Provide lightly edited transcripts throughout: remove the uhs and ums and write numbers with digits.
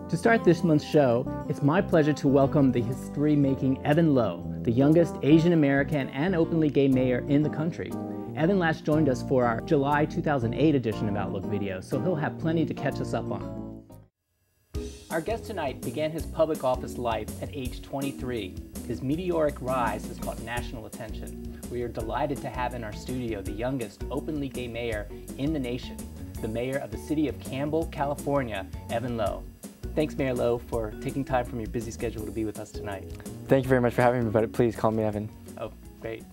To start this month's show, it's my pleasure to welcome the history-making Evan Lowe, the youngest Asian American and openly gay mayor in the country. Evan last joined us for our July 2008 edition of Outlook video, so he'll have plenty to catch us up on. Our guest tonight began his public office life at age 23. His meteoric rise has caught national attention. We are delighted to have in our studio the youngest openly gay mayor in the nation, the mayor of the city of Campbell, California, Evan Lowe. Thanks, Mayor Lowe, for taking time from your busy schedule to be with us tonight. Thank you very much for having me, but please call me Evan. Oh, great.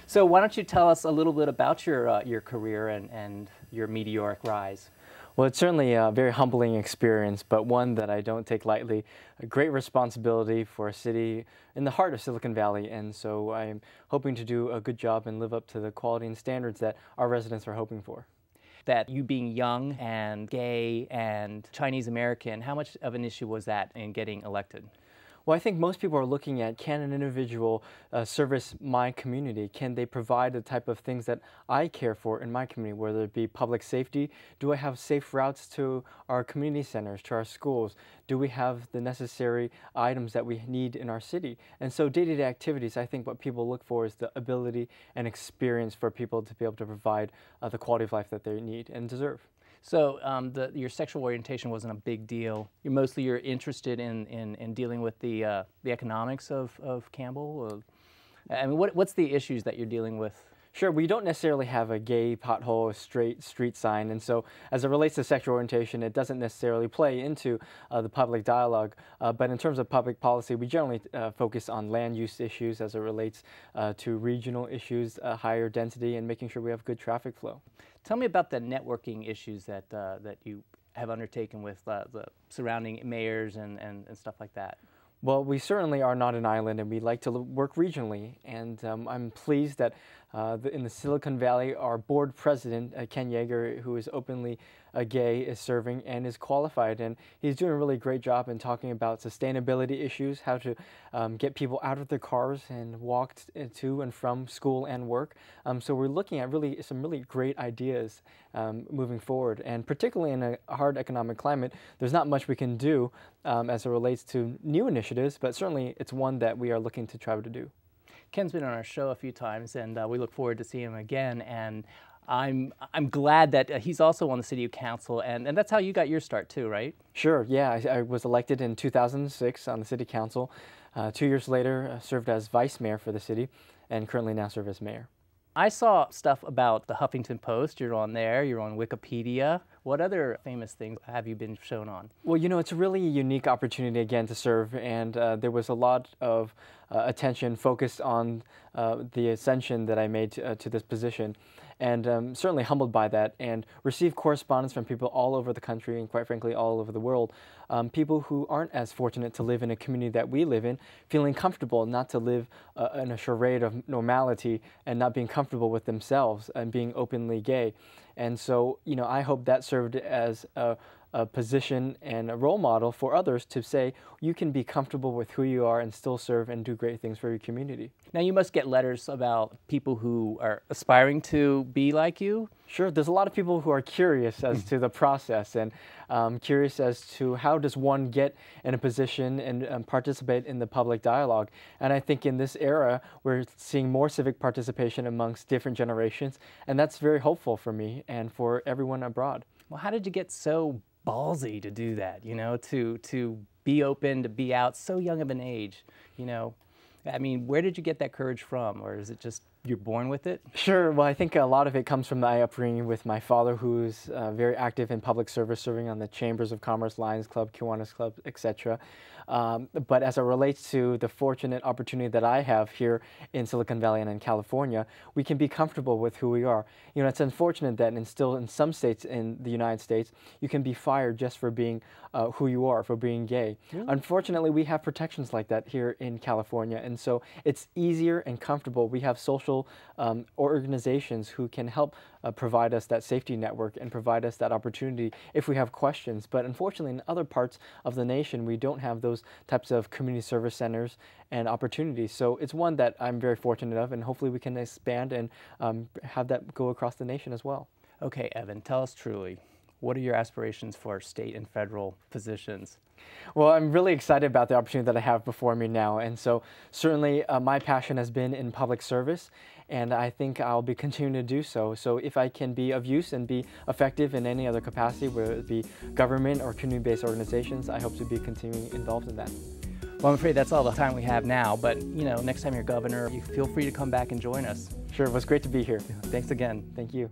So why don't you tell us a little bit about your career and your meteoric rise? Well, it's certainly a very humbling experience, but one that I don't take lightly. A great responsibility for a city in the heart of Silicon Valley, and so I'm hoping to do a good job and live up to the quality and standards that our residents are hoping for. That you being young and gay and Chinese American, how much of an issue was that in getting elected? Well, I think most people are looking at, can an individual service my community? Can they provide the type of things that I care for in my community, whether it be public safety? Do I have safe routes to our community centers, to our schools? Do we have the necessary items that we need in our city? And so day-to-day activities, I think what people look for is the ability and experience for people to be able to provide the quality of life that they need and deserve. So your sexual orientation wasn't a big deal. You're interested in dealing with the economics of Campbell. I mean, what's the issues that you're dealing with? Sure, we don't necessarily have a gay pothole, a straight street sign, and so as it relates to sexual orientation, it doesn't necessarily play into the public dialogue. But in terms of public policy, we generally focus on land use issues as it relates to regional issues, higher density, and making sure we have good traffic flow. Tell me about the networking issues that that you have undertaken with the surrounding mayors and stuff like that. Well, we certainly are not an island, and we like to work regionally. And I'm pleased that in the Silicon Valley, our board president, Ken Yeager, who is openly gay, is serving and is qualified. And he's doing a really great job in talking about sustainability issues, how to get people out of their cars and walk to and from school and work. So we're looking at some really great ideas moving forward. And particularly in a hard economic climate, there's not much we can do as it relates to new initiatives, but certainly it's one that we are looking to try to do. Ken's been on our show a few times, and we look forward to seeing him again. And I'm glad that he's also on the City Council, and that's how you got your start too, right? Sure, yeah. I was elected in 2006 on the City Council. 2 years later, served as vice mayor for the city, and currently now serve as mayor. I saw stuff about the Huffington Post. You're on there. You're on Wikipedia. What other famous things have you been shown on? Well, you know, it's a really unique opportunity again to serve, and there was a lot of attention focused on the ascension that I made to this position. And certainly humbled by that, and received correspondence from people all over the country and quite frankly all over the world, people who aren't as fortunate to live in a community that we live in, feeling comfortable not to live in a charade of normality and not being comfortable with themselves and being openly gay. And so, you know, I hope that served as a position and a role model for others to say you can be comfortable with who you are and still serve and do great things for your community. Now you must get letters about people who are aspiring to be like you. Sure, there's a lot of people who are curious as to the process and curious as to how does one get in a position and participate in the public dialogue. And I think in this era, we're seeing more civic participation amongst different generations, and that's very hopeful for me and for everyone abroad. Well, how did you get so ballsy to do that, you know, to be open, to be out so young of an age, you know? I mean, where did you get that courage from, or is it just you're born with it? Sure. Well, I think a lot of it comes from my upbringing with my father, who's very active in public service, serving on the Chambers of Commerce, Lions Club, Kiwanis Club, etc. But as it relates to the fortunate opportunity that I have here in Silicon Valley and in California, we can be comfortable with who we are. You know, it's unfortunate that still in some states in the United States, you can be fired just for being who you are, for being gay. Really? Unfortunately, we have protections like that here in California, and so it's easier and comfortable. We have social organizations who can help provide us that safety network and provide us that opportunity if we have questions. But unfortunately, in other parts of the nation, we don't have those types of community service centers and opportunities. So it's one that I'm very fortunate of, and hopefully we can expand and have that go across the nation as well. Okay, Evan, tell us truly, What are your aspirations for state and federal positions? Well, I'm really excited about the opportunity that I have before me now. And so certainly my passion has been in public service, and I think I'll be continuing to do so. So if I can be of use and be effective in any other capacity, whether it be government or community-based organizations, I hope to be continuing involved in that. Well, I'm afraid that's all the time we have now, but next time you're governor, you feel free to come back and join us. Sure, it was great to be here. Thanks again. Thank you.